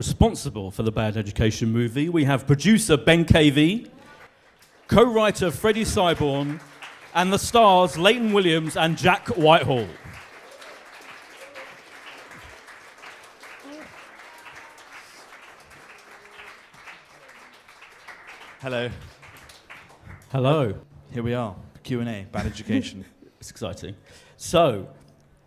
responsible for the Bad Education movie. We have producer Ben Cavey, co-writer Freddie Syborn, and the stars Leighton Williams and Jack Whitehall. Hello. Hello. Here we are. Q&A. Bad Education. It's exciting. So,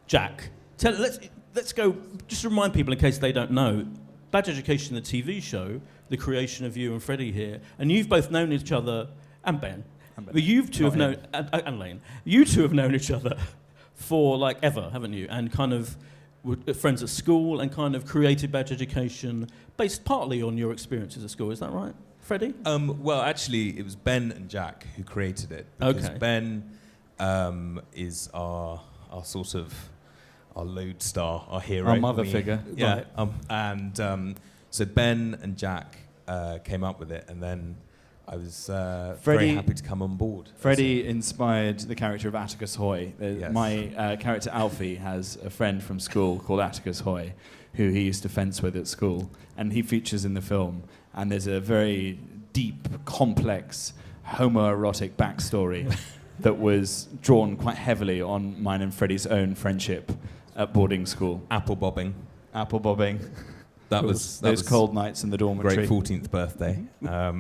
Jack, let's go. Just remind people in case they don't know. Bad Education, the TV show, the creation of you and Freddie here, and you've both known each other, and Ben. But you two have known, and Lane. You two have known each other for like ever, haven't you? And kind of were friends at school, and kind of created Bad Education based partly on your experiences at school. Is that right, Freddie? Well, actually, it was Ben and Jack who created it. Because Ben is our sort of our lodestar, our hero, our mother figure. Yeah, right. So Ben and Jack came up with it, and then I was very happy to come on board. Freddie inspired the character of Atticus Hoy. Yes. My character Alfie has a friend from school called Atticus Hoy, who he used to fence with at school, and he features in the film. And there's a very deep, complex, homoerotic backstory that was drawn quite heavily on mine and Freddie's own friendship at boarding school. Apple bobbing. That was those cold nights in the dormitory. Great 14th birthday.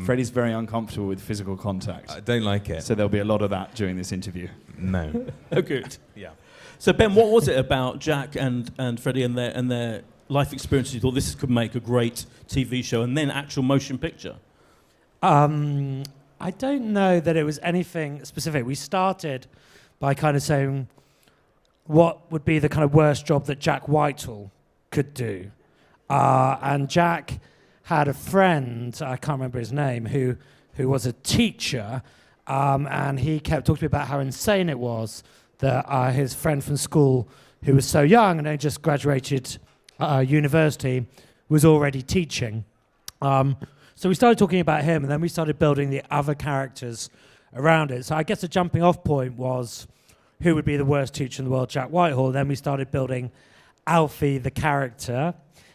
Freddie's very uncomfortable with physical contact. I don't like it. So there'll be a lot of that during this interview. No. Oh, good. Yeah. So Ben, what was it about Jack and Freddie and their life experiences you thought this could make a great TV show and then actual motion picture? I don't know that it was anything specific. We started by kind of saying what would be the kind of worst job that Jack Whitehall could do. And Jack had a friend, I can't remember his name, who was a teacher, and he kept talking to me about how insane it was that his friend from school, who was so young and only just graduated university, was already teaching. So we started talking about him, and then we started building the other characters around it. So I guess the jumping off point was who would be the worst teacher in the world, Jack Whitehall. Then we started building Alfie, the character,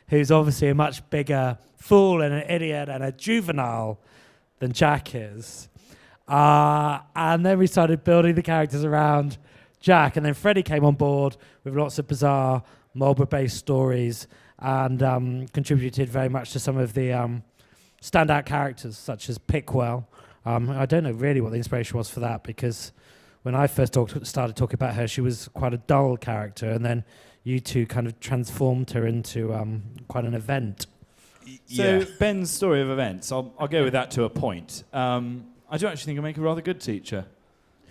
who's obviously a much bigger fool and an idiot and a juvenile than Jack is. And then we started building the characters around Jack, and then Freddie came on board with lots of bizarre Marlborough-based stories and contributed very much to some of the standout characters, such as Pickwell. I don't know really what the inspiration was for that, because when I first started talking about her, she was quite a dull character, and then you two kind of transformed her into quite an event. So Ben's story of events, I'll go with that to a point. I do actually think I make a rather good teacher.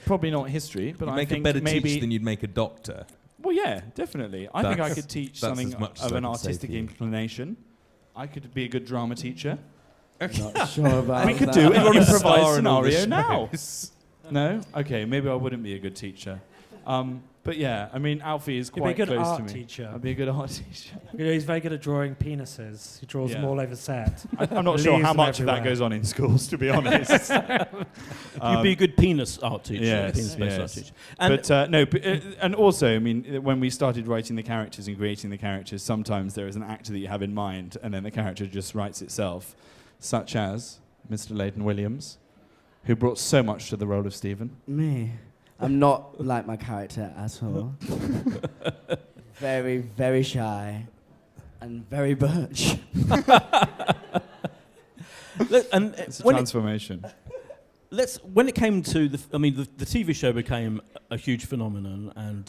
Probably not history, but you'd I make think a better maybe teacher than you'd make a doctor. Well, yeah, definitely. I think I could teach something of an artistic inclination. I could be a good drama teacher. Not sure about we could that. do an improvised Star in all the scenario now. shows. No? Okay, maybe I wouldn't be a good teacher. But yeah, I mean, Alfie is quite You'd be a good close art to me. teacher. I'd be a good art teacher. You know, he's very good at drawing penises. He draws them all over set. I'm not sure Leaves how them much of that everywhere. goes on in schools, to be honest. You'd be a good penis art teacher. Yes, Penis-based art yes. teacher. And And also, I mean, when we started writing the characters and creating the characters, sometimes there is an actor that you have in mind, and then the character just writes itself, such as Mr. Leighton Williams, who brought so much to the role of Stephen. Me. I'm not like my character at all. Very, very shy and very butch. It's a transformation. When it came to the TV show became a huge phenomenon, and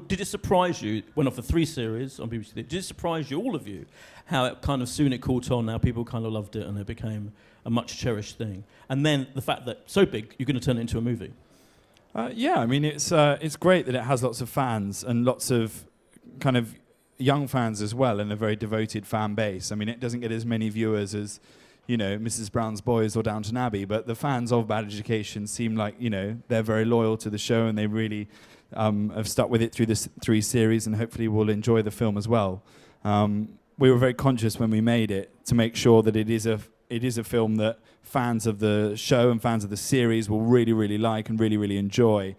did it surprise you? Went off for 3 series on BBC. Did it surprise you, all of you, how it kind of soon it caught on? Now people kind of loved it, and it became a much cherished thing. And then the fact that so big, you're going to turn it into a movie. Yeah, I mean, it's great that it has lots of fans and lots of kind of young fans as well, and a very devoted fan base. I mean, it doesn't get as many viewers as, Mrs. Brown's Boys or Downton Abbey, but the fans of Bad Education seem like, they're very loyal to the show, and they really have stuck with it through this 3 series, and hopefully will enjoy the film as well. We were very conscious when we made it to make sure that it is a film that fans of the show and fans of the series will really, really like and really, really enjoy.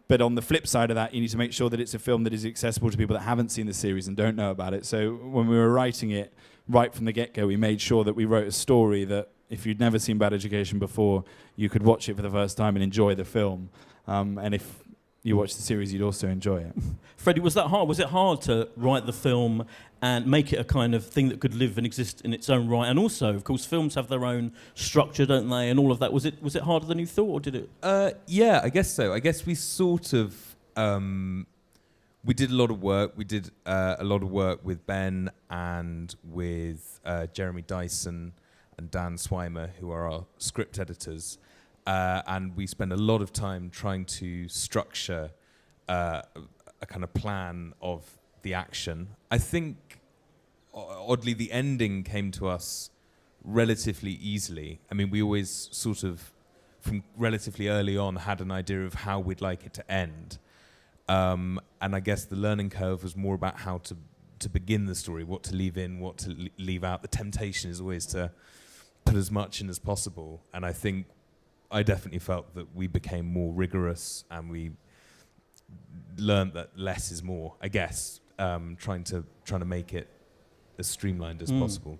But on the flip side of that, you need to make sure that it's a film that is accessible to people that haven't seen the series and don't know about it. So when we were writing it, right from the get-go, we made sure that we wrote a story that if you'd never seen Bad Education before, you could watch it for the first time and enjoy the film. And if you watch the series, you'd also enjoy it. Freddie, was that hard? Was it hard to write the film and make it a kind of thing that could live and exist in its own right? And also, of course, films have their own structure, don't they? And all of that. Was it harder than you thought, or did it? Yeah, I guess so. I guess we sort of we did a lot of work. We did a lot of work with Ben and with Jeremy Dyson and Dan Swimer, who are our script editors. And we spend a lot of time trying to structure a kind of plan of the action. I think, oddly, the ending came to us relatively easily. I mean, we always sort of, from relatively early on, had an idea of how we'd like it to end. And I guess the learning curve was more about how to begin the story, what to leave in, what to leave out. The temptation is always to put as much in as possible. And I think I definitely felt that we became more rigorous and we learned that less is more, I guess, trying to make it as streamlined as possible.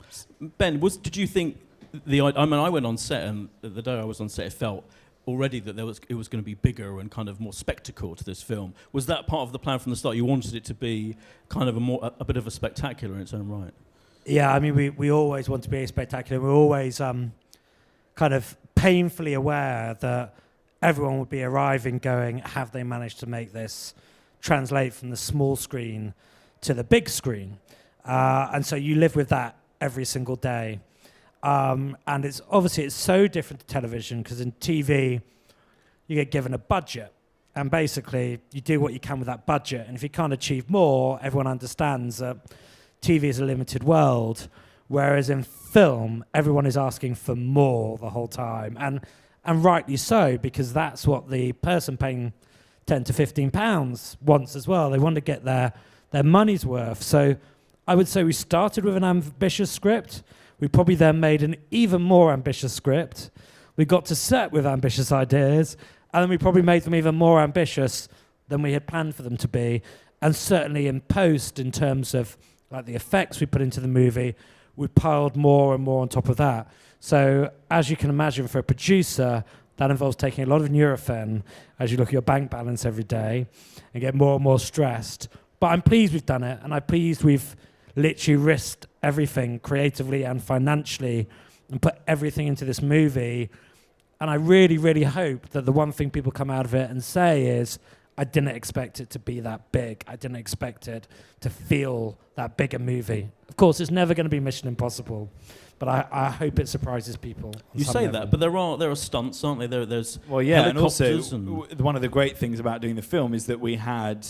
Ben, did you think I went on set, and the day I was on set, it felt already that it was going to be bigger and kind of more spectacle to this film. Was that part of the plan from the start? You wanted it to be kind of a bit of a spectacular in its own right? Yeah, I mean, we always want to be spectacular. We're always kind of painfully aware that everyone would be arriving going, have they managed to make this translate from the small screen to the big screen? And so you live with that every single day. And it's so different to television, because in TV, you get given a budget. And basically, you do what you can with that budget. And if you can't achieve more, everyone understands that TV is a limited world. Whereas in film, everyone is asking for more the whole time. And rightly so, because that's what the person paying £10 to £15 wants as well. They want to get their money's worth. So I would say we started with an ambitious script. We probably then made an even more ambitious script. We got to set with ambitious ideas, and then we probably made them even more ambitious than we had planned for them to be. And certainly in post, in terms of like the effects we put into the movie, we piled more and more on top of that. So as you can imagine, for a producer, that involves taking a lot of Nurofen as you look at your bank balance every day and get more and more stressed. But I'm pleased we've done it, and I'm pleased we've literally risked everything creatively and financially and put everything into this movie. And I really, really hope that the one thing people come out of it and say is, I didn't expect it to be that big. I didn't expect it to feel that big a movie. Of course, it's never going to be Mission Impossible, but I hope it surprises people. You say that, but there are stunts, aren't there? There's and also one of the great things about doing the film is that we had,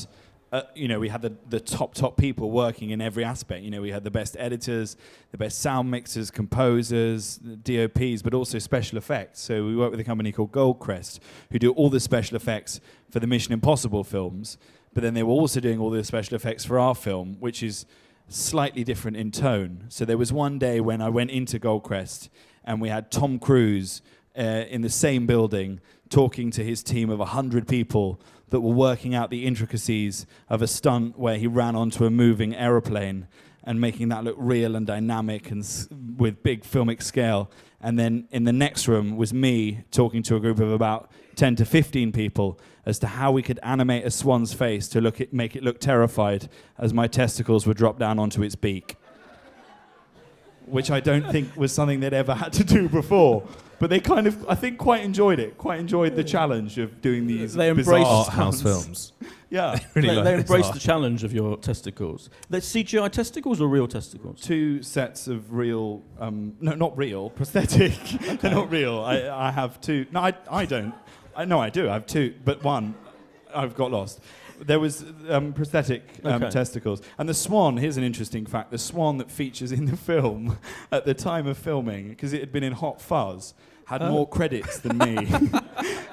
we had the top people working in every aspect. We had the best editors, the best sound mixers, composers, DOPs, but also special effects. So we worked with a company called Goldcrest, who do all the special effects for the Mission Impossible films. But then they were also doing all the special effects for our film, which is slightly different in tone. So there was one day when I went into Goldcrest and we had Tom Cruise in the same building talking to his team of 100 people that were working out the intricacies of a stunt where he ran onto a moving aeroplane and making that look real and dynamic and with big filmic scale. And then in the next room was me talking to a group of about 10 to 15 people as to how we could animate a swan's face to make it look terrified as my testicles would drop down onto its beak. Which I don't think was something they'd ever had to do before. But they kind of, I think, quite enjoyed the challenge of doing these bizarre art house films. Yeah. They embraced the challenge of your testicles. They're CGI testicles or real testicles? 2 sets of real, no, not real, prosthetic. Okay. They're not real. I have 2. No, I don't. I do. I have 2, but one I've got lost. There was prosthetic testicles. And the swan, here's an interesting fact, the swan that features in the film at the time of filming, because it had been in Hot Fuzz, had more credits than me.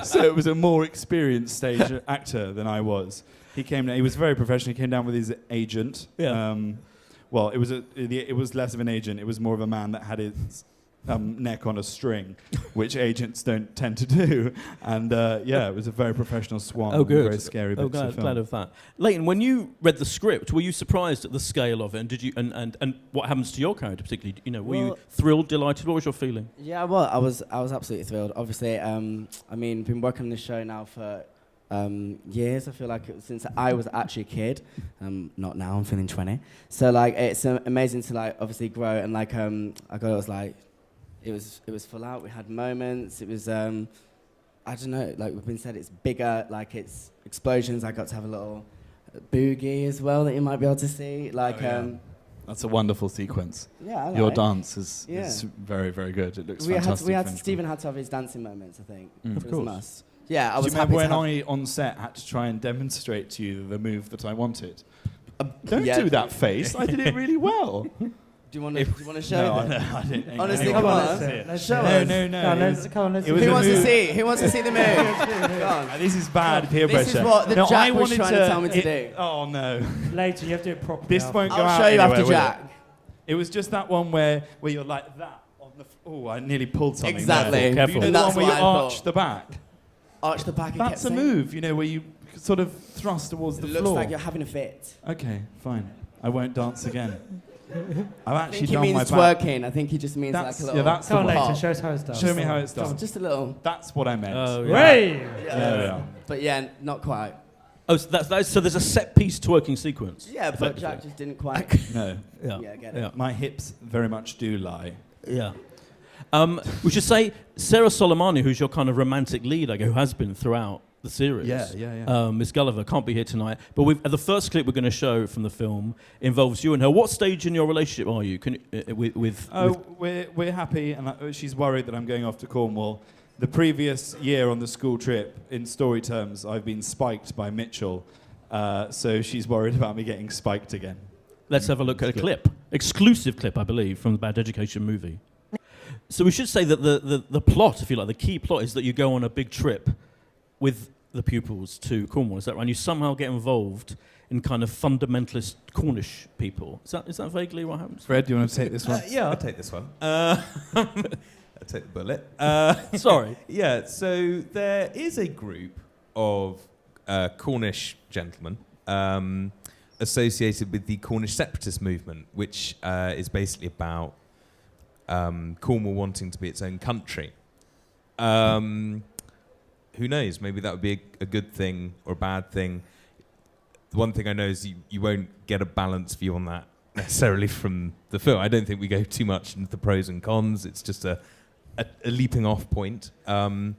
So it was a more experienced stage actor than I was. He was very professional. He came down with his agent. Yeah. Well, it was less of an agent. It was more of a man that had his neck on a string, which agents don't tend to do. And it was a very professional swan. Oh, good. Very scary bits of film. Glad of that. Leighton, when you read the script, were you surprised at the scale of it? And did you and what happens to your character particularly? You know, were you thrilled, delighted? What was your feeling? Yeah, well, I was absolutely thrilled. Obviously, I mean, been working on this show now for years. I feel like since I was actually a kid. Not now. I'm feeling 20. So like, it's amazing to like obviously grow and like it was full out. We had moments. It was I don't know. Like we've been said, it's bigger. Like it's explosions. I got to have a little boogie as well that you might be able to see. Like that's a wonderful sequence. yeah, I like. Your dance is Yeah. very, very good. It looks We fantastic. had Stephen had to have his dancing moments. I think. Mm. It Of was a course. must. Yeah, I Do was you remember happy when to have. I, on set, had to try and demonstrate to you the move that I wanted? Don't yeah. do that face. I did it really well. Do you want to show No, them? I didn't. Honestly, anyone come on. wants to see it. Let's Show see us. it. No. Come on, let's It was see a Who wants to move. see? Who wants to see the move? Go on. This is bad peer This is pressure. what the no, Jack I was wanted trying to tell me to do. Oh no, Later, you have to do it properly. this after. won't go out. I'll show you after anywhere, will it? Jack. It was just that one where you're like that on the. Oh, I nearly pulled something. Exactly. There. Careful. You know And the that's one where what you I arch thought. the back. Arch the back. That's a move, you know, where you sort of thrust towards It the looks floor. like you're having a fit. Okay, fine. I won't dance again. I've I actually think he done my means back. twerking. I think he just means That's, like a little. yeah, that's the Come on, one. later. pop. Show us how it's done. Show me how it's done. Just a little. That's what I meant. Oh, yeah. Hey! Yeah. But yeah, not quite. Oh, so there's a set piece twerking sequence. Yeah, but effectively. Jack just didn't quite. No, Yeah. Yeah, get it. Yeah. my hips very much do lie. Yeah. We should say Sarah Soleimani, who's your kind of romantic lead, who has been throughout the series. Miss Gulliver can't be here tonight, but the first clip we're going to show from the film involves you and her. What stage in your relationship are you? We're happy, and she's worried that I'm going off to Cornwall. The previous year on the school trip, in story terms, I've been spiked by Mitchell, so she's worried about me getting spiked again. Let's have a look at a clip, exclusive clip, I believe, from the Bad Education movie. So we should say that the plot, if you like, the key plot is that you go on a big trip with the pupils to Cornwall, is that right? And you somehow get involved in kind of fundamentalist Cornish people. Is that vaguely what happens? Fred, do you want to take this one? Yeah, I'll take this one. I'll take the bullet. Sorry. Yeah, so there is a group of Cornish gentlemen associated with the Cornish separatist movement, which is basically about Cornwall wanting to be its own country. Who knows? Maybe that would be a good thing or a bad thing. The one thing I know is you won't get a balanced view on that necessarily from the film. I don't think we go too much into the pros and cons. It's just a leaping off point. And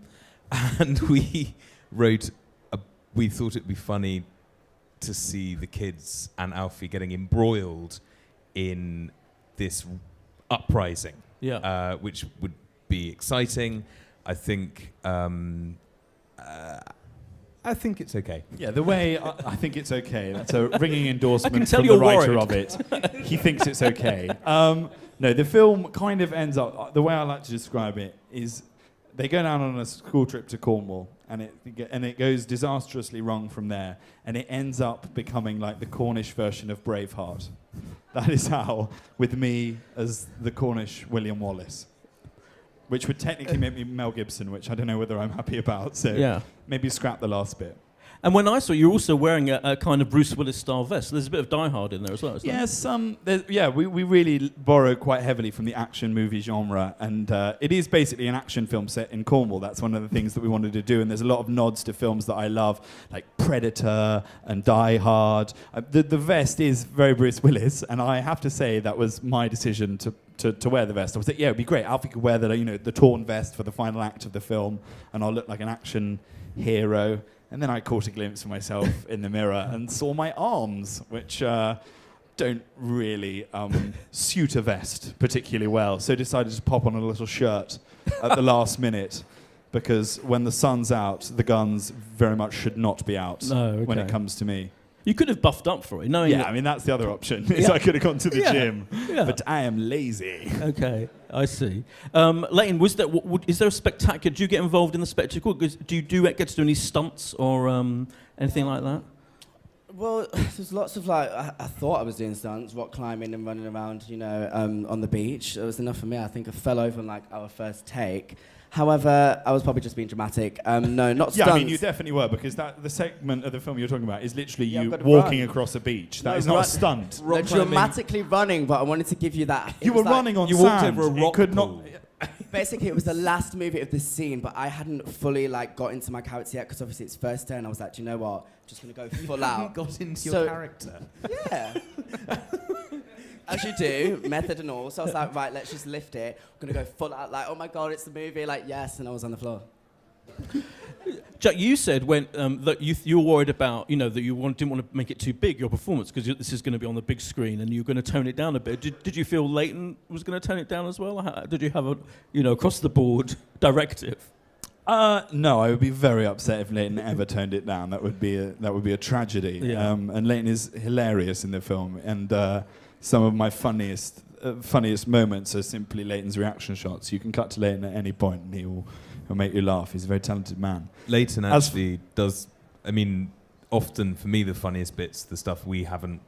we we thought it'd be funny to see the kids and Alfie getting embroiled in this uprising, which would be exciting. I think it's okay. Yeah, the way I think it's okay. That's a ringing endorsement tell from the you're writer worried. of it. He thinks it's okay. No, the film kind of ends up. The way I like to describe it is, they go down on a school trip to Cornwall, and it goes disastrously wrong from there, and it ends up becoming like the Cornish version of Braveheart. That is how, with me as the Cornish William Wallace, which would technically make me Mel Gibson, which I don't know whether I'm happy about. So maybe scrap the last bit. And when I saw you're also wearing a kind of Bruce Willis style vest. So there's a bit of Die Hard in there as well, isn't there? Yes, we really borrow quite heavily from the action movie genre, and it is basically an action film set in Cornwall. That's one of the things that we wanted to do, and there's a lot of nods to films that I love, like Predator and Die Hard. The vest is very Bruce Willis, and I have to say that was my decision to wear the vest. I was like, yeah, it'd be great. Alfie could wear the torn vest for the final act of the film, and I'll look like an action hero. And then I caught a glimpse of myself in the mirror and saw my arms, which don't really suit a vest particularly well. So decided to pop on a little shirt at the last minute, because when the sun's out, the guns very much should not be out when it comes to me. You could have buffed up for it, knowing Yeah, I mean, that's the other option, is I could have gone to the gym. Yeah. But I am lazy. Okay, I see. Leighton, is there a spectacular? Do you get involved in the spectacle? Do you get to do any stunts or anything like that? Well, there's lots of like, I thought I was doing stunts, rock climbing and running around, on the beach. It was enough for me. I think I fell over on like our first take. However, I was probably just being dramatic. No, not Yeah, stunts. I mean, you definitely were, because the segment of the film you're talking about is literally Yeah, I've you got to walking run. across a beach. That No, is not run- a stunt. No, Rock climbing. dramatically running, but I wanted to give you that. It You were was like- running on You sand. walked over a It rock could pool. not. Basically, it was the last movie of this scene, but I hadn't fully like got into my character yet because obviously it's first day, and I was like, do you know what? Just gonna go full out. Got into So- your character. Yeah. As you do, method and all. So I was like, right, let's just lift it. I'm gonna go full out, like, oh my god, it's the movie, like, yes, and I was on the floor. Jack, you said when that you were worried about, that you didn't want to make it too big, your performance, because this is going to be on the big screen, and you're going to tone it down a bit. Did you feel Leighton was going to tone it down as well? Did you have a, across the board directive? No, I would be very upset if Leighton ever toned it down. That would be a tragedy. Yeah. And Leighton is hilarious in the film, and some of my funniest moments are simply Leighton's reaction shots. You can cut to Leighton at any point, and he'll make you laugh. He's a very talented man. Leighton As- actually does. I mean, often for me, the funniest bits, the stuff we haven't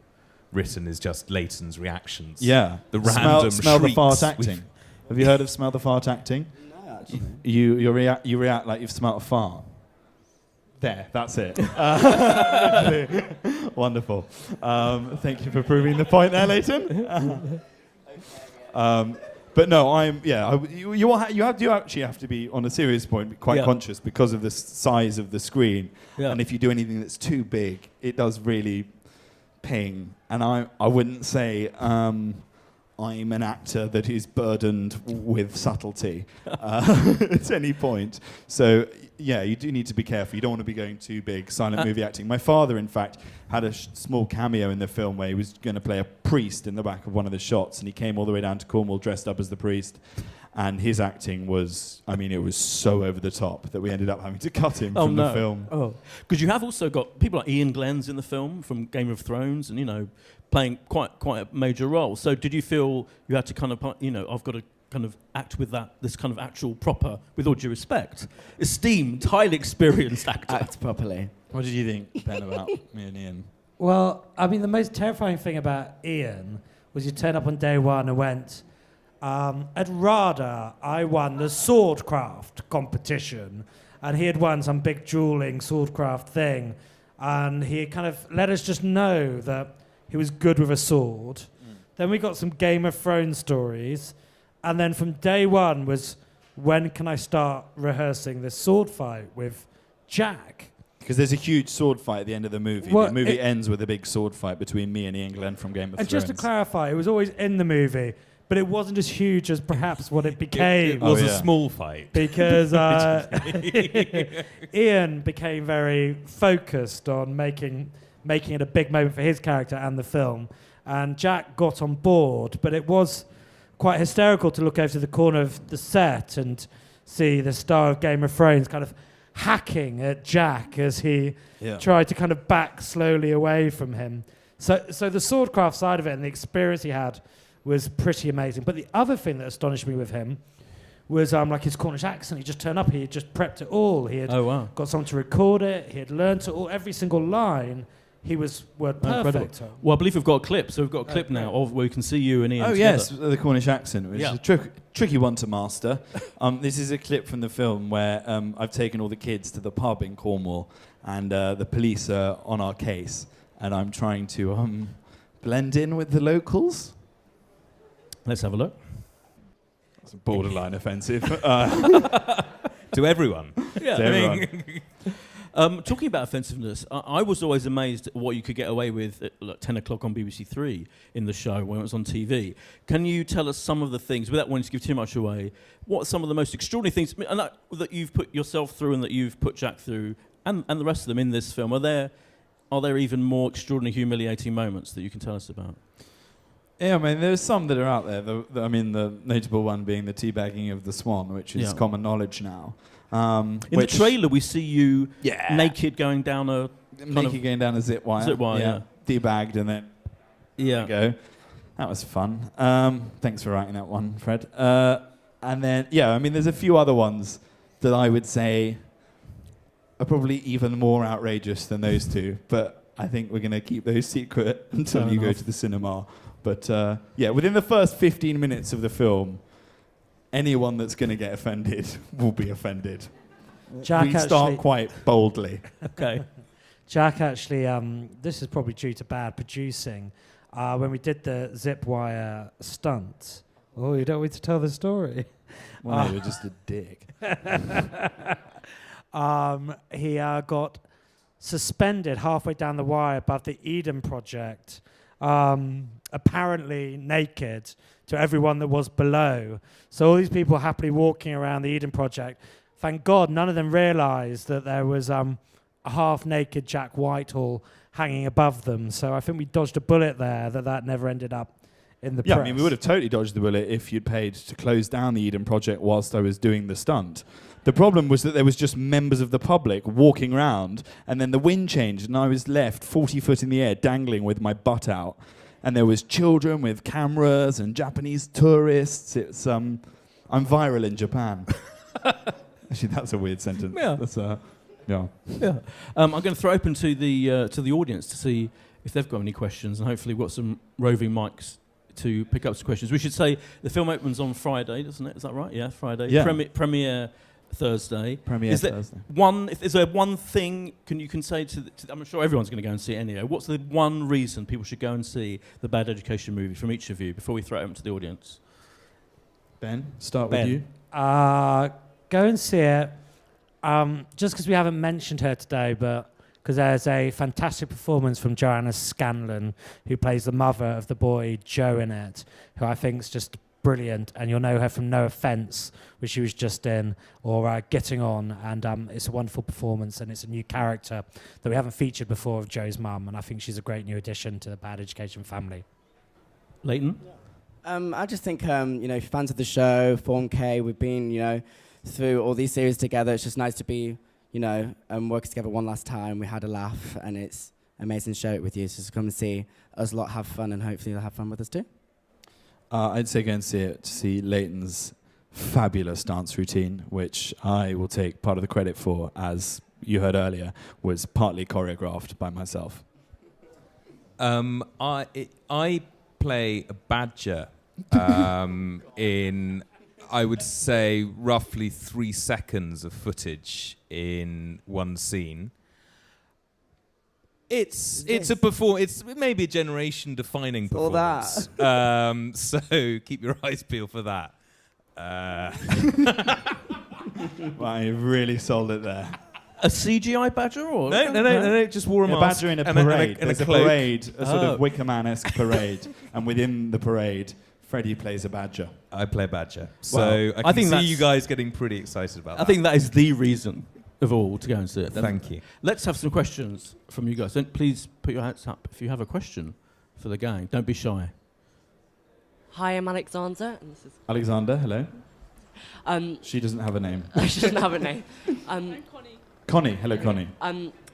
written, is just Leighton's reactions. Yeah, The random smell the fart shrieks acting. Have you heard of smell the fart acting? No, actually. You react like you've smelt a fart. There, that's it. Wonderful. Thank you for proving the point there, Leighton. But no, you actually have to be, on a serious point, quite Yeah. conscious because of the size of the screen. Yeah. And if you do anything that's too big, it does really ping. And I wouldn't say I'm an actor that is burdened with subtlety at any point. So, yeah, you do need to be careful. You don't want to be going too big, silent movie acting. My father, in fact, had a small cameo in the film where he was going to play a priest in the back of one of the shots, and he came all the way down to Cornwall dressed up as the priest. And his acting was, it was so over the top that we ended up having to cut him from the film. Oh, because you have also got people like Ian Glenn's in the film from Game of Thrones, and playing quite a major role. So did you feel you had to kind of, I've got to kind of act with this kind of actual proper, with all due respect, esteemed, highly experienced actor? Act properly. What did you think, Ben, about me and Ian? Well, I mean, the most terrifying thing about Ian was you turned up on day one and went, at RADA, I won the swordcraft competition, and he had won some big dueling swordcraft thing, and he kind of let us just know that he was good with a sword. Then we got some Game of Thrones stories, and then from day one was, when can I start rehearsing this sword fight with Jack? Because there's a huge sword fight at the end of the movie. Well, the movie it- ends with a big sword fight between me and Ian Glenn from Game of And Thrones. just to clarify, it was always in the movie, but it wasn't as huge as perhaps what it became. It was Oh, a yeah. small fight. Because Ian became very focused on making it a big moment for his character and the film. And Jack got on board, but it was quite hysterical to look over to the corner of the set and see the star of Game of Thrones kind of hacking at Jack as he Yeah. tried to kind of back slowly away from him. So the swordcraft side of it and the experience he had was pretty amazing. But the other thing that astonished me with him was like his Cornish accent. He just turned up. He had just prepped it all. He had Oh, wow. got someone to record it. He had learned it all. Every single line, he was word perfect. on. Well, I believe we've got a clip. So we've got a clip now of where we can see you and Ian Oh, together. yes, the Cornish accent, which Yeah. is a tricky one to master. This is a clip from the film where I've taken all the kids to the pub in Cornwall, and the police are on our case, and I'm trying to blend in with the locals. Let's have a look. That's borderline offensive. To everyone. Yeah. To everyone. Talking about offensiveness, I was always amazed at what you could get away with at 10 o'clock on BBC Three in the show when it was on TV. Can you tell us some of the things, without wanting to give too much away, what are some of the most extraordinary things and that you've put yourself through and that you've put Jack through and the rest of them in this film? Are there even more extraordinary, humiliating moments that you can tell us about? Yeah, there's some that are out there. The notable one being the teabagging of the swan, which is Yeah. common knowledge now. In the trailer, we see you Yeah. naked going down a Naked going down a zip wire. Zip wire, yeah. Teabagged and then yeah. go. That was fun. Thanks for writing that one, Fred. And then, there's a few other ones that I would say are probably even more outrageous than those two. But I think we're going to keep those secret until Fair you go enough. to the cinema. But yeah, within the first 15 minutes of the film, anyone that's going to get offended will be offended. Jack We start actually- quite boldly. Okay. Jack actually, this is probably due to bad producing. When we did the zip wire stunt. Oh, you don't want me to tell the story? Well, you're just a dick. He got suspended halfway down the wire above the Eden Project, apparently naked to everyone that was below. So all these people happily walking around the Eden Project. Thank God none of them realised that there was a half-naked Jack Whitehall hanging above them. So I think we dodged a bullet there that never ended up in the Yeah, press. I mean, we would have totally dodged the bullet if you'd paid to close down the Eden Project whilst I was doing the stunt. The problem was that there was just members of the public walking around, and then the wind changed, and I was left 40 foot in the air, dangling with my butt out. And there was children with cameras and Japanese tourists. It's I'm viral in Japan. Actually, that's a weird sentence. Yeah. That's yeah. Yeah. I'm going to throw open to the audience to see if they've got any questions, and hopefully we've got some roving mics to pick up some questions. We should say the film opens on Friday, doesn't it? Is that right? Yeah, Friday. Yeah. Premiere Thursday. Premiere Is there Thursday. is there one thing you can say to I'm sure everyone's going to go and see it anyway. What's the one reason people should go and see the Bad Education movie from each of you before we throw it open to the audience? Ben, start Ben. with you. Go and see it. Just because we haven't mentioned her today, but because there's a fantastic performance from Joanna Scanlon, who plays the mother of the boy Joe in it, who I think is just brilliant. And you'll know her from No Offence, which she was just in, or Getting On. And it's a wonderful performance, and it's a new character that we haven't featured before of Joe's mum. And I think she's a great new addition to the Bad Education family. Leighton? I just think, if you're fans of the show, Form K, we've been, through all these series together. It's just nice to be, working together one last time. We had a laugh, and it's amazing to share it with you. So just come and see us lot have fun, and hopefully you'll have fun with us too. I'd say go and see it to see Leighton's fabulous dance routine, which I will take part of the credit for, as you heard earlier, was partly choreographed by myself. I play a badger in, I would say, roughly 3 seconds of footage in one scene. It's a it's maybe a generation defining All performance. So keep your eyes peeled for that. Well, you really sold it there. A CGI badger or No, just wore a A mask badger in a and parade. and There's a cloak. parade, a sort Oh. of Wicker Man-esque parade, and within the parade, Freddie plays a badger. I play badger, so Well, I I can think see that's- you guys getting pretty excited about that. I think that is the reason of all to go and see it. Thank you. Let's have some questions from you guys. Don't please put your hands up if you have a question for the gang. Don't be shy. Hi, I'm Alexander, and this is. Alexander, hello. She doesn't have a name. She doesn't have a name. Connie, hello, Connie.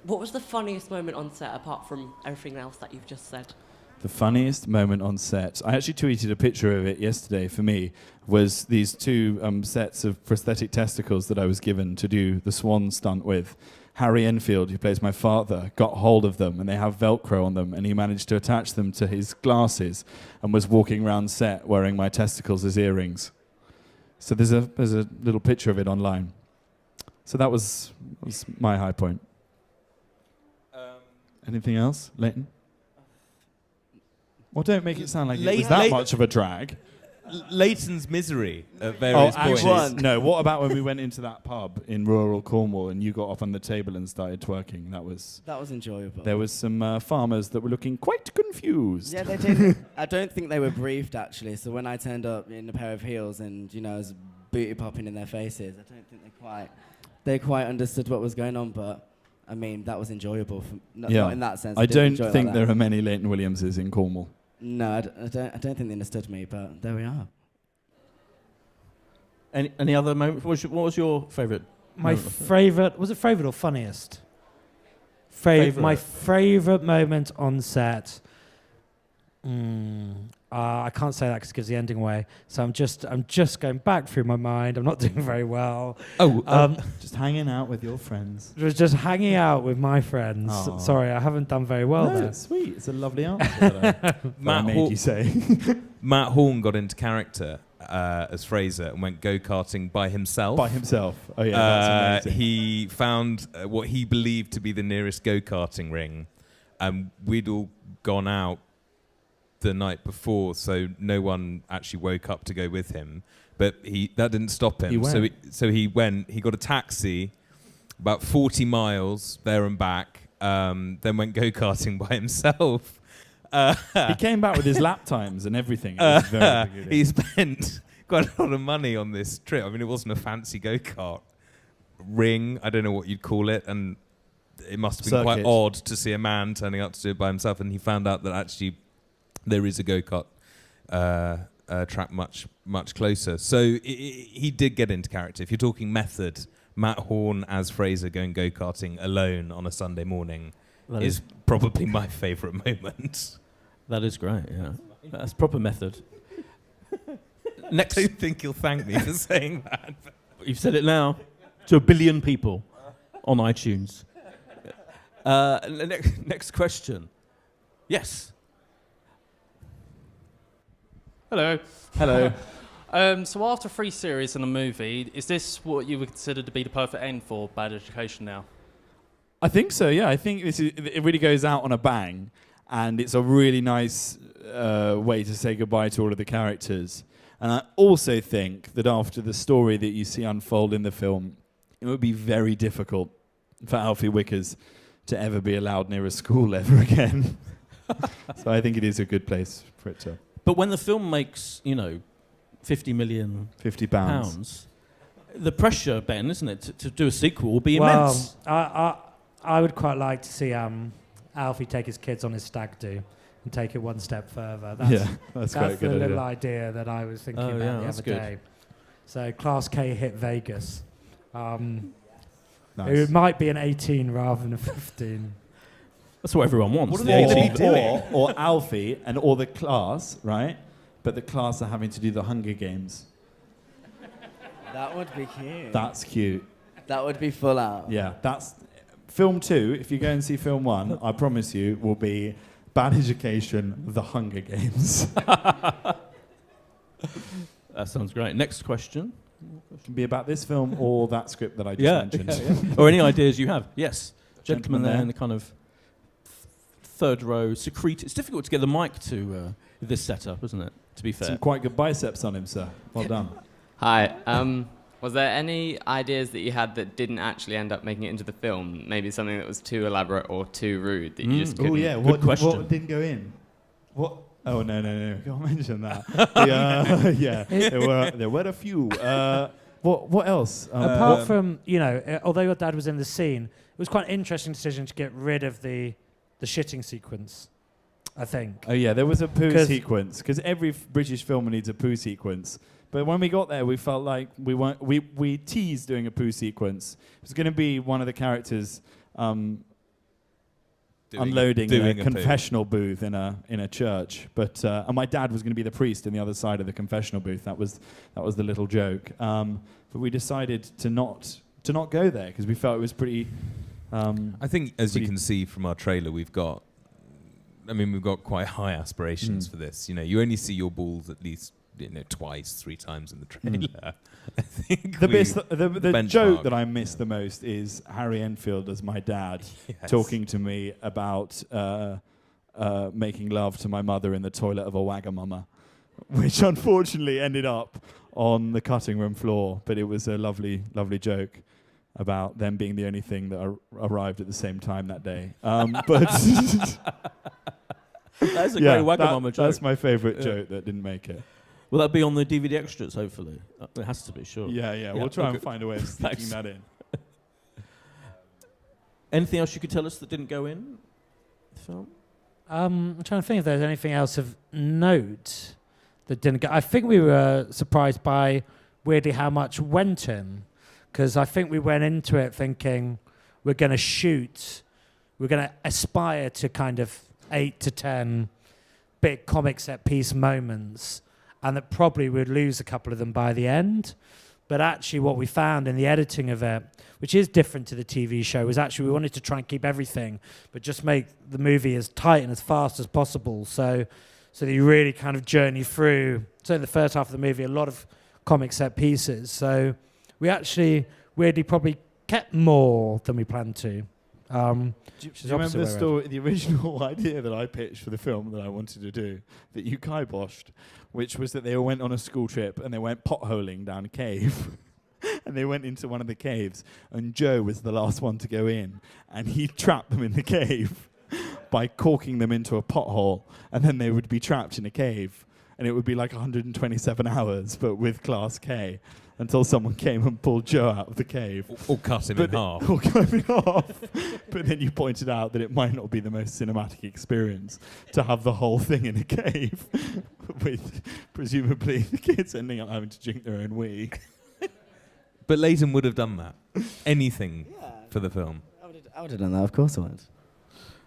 What was the funniest moment on set apart from everything else that you've just said? The funniest moment on set, I actually tweeted a picture of it yesterday for me, was these two sets of prosthetic testicles that I was given to do the swan stunt with. Harry Enfield, who plays my father, got hold of them, and they have Velcro on them, and he managed to attach them to his glasses and was walking around set wearing my testicles as earrings. So there's a little picture of it online. So that was my high point. Anything else, Leighton? Well, don't make it sound like it was that much of a drag. Leighton's misery at various points. actually, no. What about when we went into that pub in rural Cornwall and you got up on the table and started twerking? That was enjoyable. There was some farmers that were looking quite confused. Yeah, they did. I don't think they were briefed, actually. So when I turned up in a pair of heels and, was booty popping in their faces, I don't think they quite understood what was going on. But, I mean, that was enjoyable. Not in that sense. I didn't don't enjoy it think like there that. are many Leighton Williamses in Cornwall. No, I don't think they understood me, but there we are. Any other moment? What was your favourite? My moment? favourite, was it favourite or funniest? Favourite. My favourite moment on set I can't say that because it gives the ending away. So I'm just going back through my mind. I'm not doing very well. Just hanging out with your friends. It was just hanging out with my friends. Aw. Sorry, I haven't done very well No, there. it's sweet. It's a lovely answer. that I Matt, made you say. Matt Horn got into character as Fraser and went go-karting by himself. By himself. Oh yeah, that's amazing. He found what he believed to be the nearest go-karting ring, and we'd all gone out the night before, so no one actually woke up to go with him. But that didn't stop him. He went. So he went. He got a taxi, about 40 miles there and back. Then went go-karting by himself. He came back with his lap times and everything. It was very good. He spent quite a lot of money on this trip. I mean, it wasn't a fancy go-kart ring. I don't know what you'd call it, and it must have been quite Circuit. odd to see a man turning up to do it by himself. And he found out that actually there is a go-kart track much closer. So he did get into character. If you're talking method, Matt Horn as Fraser going go-karting alone on a Sunday morning That is probably my favourite moment. That is great, yeah. That's proper method. Next, I don't think you'll thank me for saying that. you've said it now to 1 billion people on iTunes. Next question. Yes. Hello. Hello. So after 3 series and a movie, is this what you would consider to be the perfect end for Bad Education now? I think so. Yeah, I think it really goes out on a bang, and it's a really nice way to say goodbye to all of the characters. And I also think that after the story that you see unfold in the film, it would be very difficult for Alfie Wickers to ever be allowed near a school ever again. So I think it is a good place for it to. But when the film makes, 50 million £50. pounds, the pressure, Ben, isn't it, to do a sequel will be Well, immense. I would quite like to see Alfie take his kids on his stag do and take it one step further. That's quite a That's the good little idea. idea that I was thinking Oh, about yeah, the that's other good. day. So Class K hit Vegas. Nice. It might be an 18 rather than a 15. That's what everyone wants. What are the they 18. gonna be doing? Or Alfie or the class, right? But the class are having to do the Hunger Games. That would be cute. That's cute. That would be full out. Yeah, that's film 2. If you go and see film 1, I promise you, will be Bad Education, The Hunger Games. That sounds great. Next question. It can be about this film or that script that I just mentioned. Or any ideas you have. Yes. Gentleman Gentleman there there. in the kind of third row. Secrete. It's difficult to get the mic to this setup, isn't it? To be fair. Some quite good biceps on him, sir. Well done. Hi. Was there any ideas that you had that didn't actually end up making it into the film? Maybe something that was too elaborate or too rude that you just couldn't? Oh yeah, Good question. what didn't go in? What? Oh no! Can't mention that. Yeah, there were a few. What else? Apart from, although your dad was in the scene, it was quite an interesting decision to get rid of the shitting sequence, I think. Oh yeah, there was a poo 'Cause- sequence because every British film needs a poo sequence. But when we got there, we felt like we teased doing a poo sequence. It was going to be one of the characters unloading in a poo. confessional booth in a church. But and my dad was going to be the priest in the other side of the confessional booth. That was the little joke. But we decided to not go there because we felt it was pretty. I think, as you Pretty- can see from our trailer, we've got quite high aspirations for this. You only see your balls at least twice, 3 times in the trailer. I think The benchmark. joke that I miss the most is Harry Enfield as my dad Yes. talking to me about making love to my mother in the toilet of a Wagamama, which unfortunately ended up on the cutting room floor. But it was a lovely, lovely joke about them being the only thing that arrived at the same time that day. But That's a yeah, great Wagamama joke. that's my favourite joke that didn't make it. Will that be on the DVD extras, hopefully? It has to be, sure. Yeah, we'll try okay. and find a way of sticking Thanks. that in. Anything else you could tell us that didn't go in the film? I'm trying to think if there's anything else of note that didn't go. I think we were surprised by, weirdly, how much went in. Because I think we went into it thinking we're going to aspire to kind of 8 to 10 big comic set piece moments, and that probably we'd lose a couple of them by the end. But actually what we found in the editing of it, which is different to the TV show, was actually we wanted to try and keep everything, but just make the movie as tight and as fast as possible. So that you really kind of journey through, so in the first half of the movie, a lot of comic set pieces. So we actually weirdly probably kept more than we planned to. Do you remember the story, the original idea that I pitched for the film that I wanted to do, that you kiboshed, which was that they all went on a school trip and they went potholing down a cave. And they went into one of the caves, and Joe was the last one to go in, and he trapped them in the cave by corking them into a pothole, and then they would be trapped in a cave, and it would be like 127 hours, but with Class K, until someone came and pulled Joe out of the cave. Or cut him in half. Or cut him in half. But then you pointed out that it might not be the most cinematic experience to have the whole thing in a cave, with presumably the kids ending up having to drink their own wee. But Leighton would have done that. Anything for the film. I would have done that, of course I would.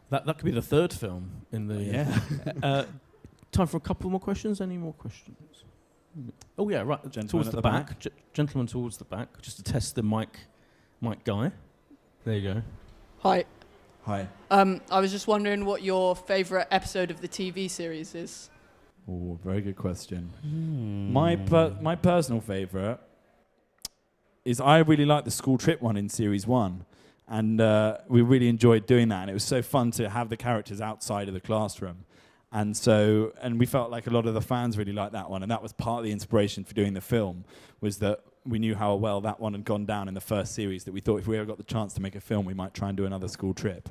That could be the third film in the... Time for a couple more questions. Any more questions? Oh, yeah, right. Gentleman towards at the the back. Gentleman towards the back, just to test the mic guy. There you go. Hi. Hi. I was just wondering what your favourite episode of the TV series is. Oh, very good question. My personal favourite is I really like the school trip one in series 1. And we really enjoyed doing that. And it was so fun to have the characters outside of the classroom. And we felt like a lot of the fans really liked that one. And that was part of the inspiration for doing the film, was that we knew how well that one had gone down in the first series, that we thought if we ever got the chance to make a film, we might try and do another school trip.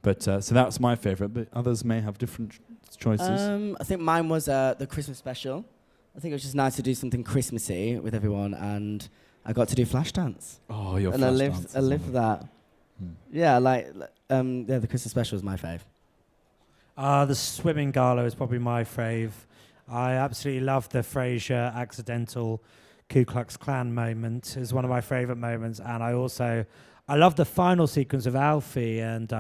But so that's my favourite, but others may have different choices. I think mine was the Christmas special. I think it was just nice to do something Christmassy with everyone, and I got to do Flashdance. Oh, your and Flashdance. I lived that. Yeah, the Christmas special was my fave. The swimming gala is probably my fave. I absolutely love the Frasier accidental Ku Klux Klan moment. It's one of my favourite moments. And I love the final sequence of Alfie and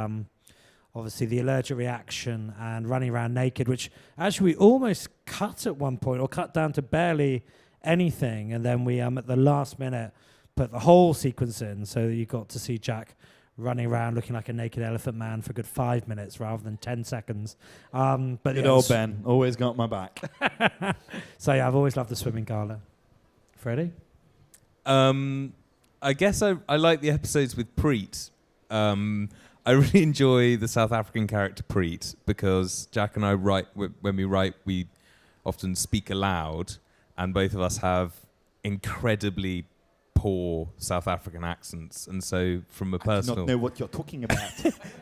obviously the allergic reaction and running around naked, which actually we almost cut at one point, or cut down to barely anything. And then we, at the last minute, put the whole sequence in so that you got to see Jack running around looking like a naked elephant man for a good 5 minutes rather than 10 seconds. But good old Ben, always got my back. So yeah, I've always loved the swimming gala. Freddie? I guess I like the episodes with Preet. I really enjoy the South African character Preet, because Jack and I when we write, we often speak aloud, and both of us have incredibly poor South African accents, and so from a personal... I do not know what you're talking about.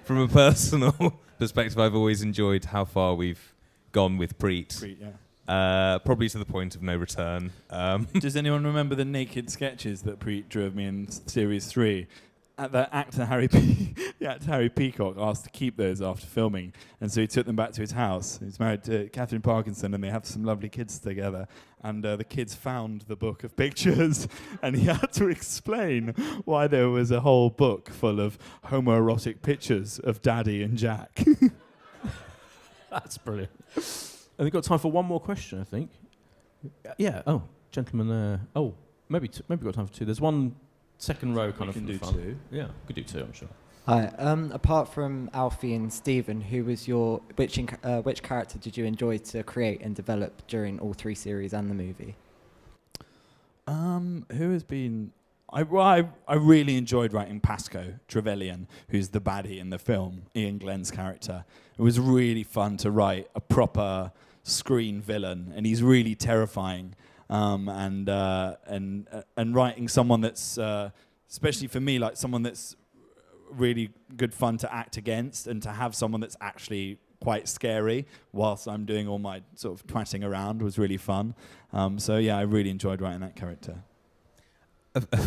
From a personal perspective, I've always enjoyed how far we've gone with Preet. Preet, yeah. Probably to the point of no return. Does anyone remember the naked sketches that Preet drew of me in series 3? The actor Harry Peacock asked to keep those after filming, and so he took them back to his house. He's married to Catherine Parkinson, and they have some lovely kids together. And the kids found the book of pictures, and he had to explain why there was a whole book full of homoerotic pictures of Daddy and Jack. That's brilliant. And we've got time for one more question, I think. Yeah. Oh, gentleman there. Maybe we've got time for two. There's one second row kind of can do front. two. Yeah, could do two, I'm sure. Hi. Apart from Alfie and Stephen, which character did you enjoy to create and develop during all 3 series and the movie? Who has been... I really enjoyed writing Pasco Trevelyan, who's the baddie in the film, Ian Glenn's character. It was really fun to write a proper screen villain, and he's really terrifying. And writing someone that's, especially for me, like someone that's really good fun to act against, and to have someone that's actually quite scary whilst I'm doing all my sort of twatting around was really fun. So yeah, I really enjoyed writing that character.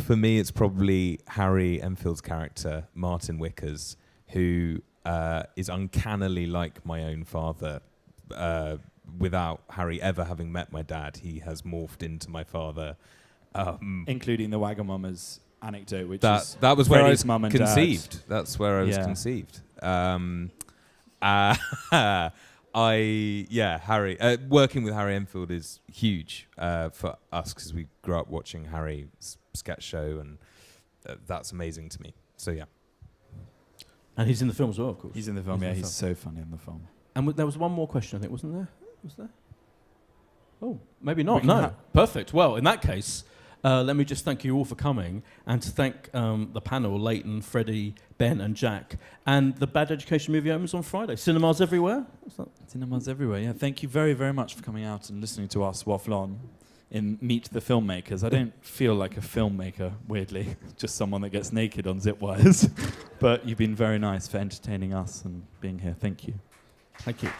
For me, it's probably Harry Enfield's character, Martin Wickers, who is uncannily like my own father. Without Harry ever having met my dad, he has morphed into my father. Including the Wagamama's anecdote, which that was Freddie's where I was mum and conceived. That's where I was conceived. Harry. Working with Harry Enfield is huge for us because we grew up watching Harry's sketch show, and that's amazing to me. So yeah. And he's in the film as well, of course. He's in the film. He's so funny in the film. And there was one more question, I think, wasn't there? Was there? Oh, maybe not. We can No. Perfect. Well, in that case, let me just thank you all for coming, and to thank the panel, Leighton, Freddie, Ben, and Jack. And the Bad Education movie opens on Friday. Cinemas everywhere. Cinemas everywhere. Yeah. Thank you very, very much for coming out and listening to us waffle on in Meet the Filmmakers. I don't feel like a filmmaker, weirdly, just someone that gets naked on zip wires. But you've been very nice for entertaining us and being here. Thank you. Thank you.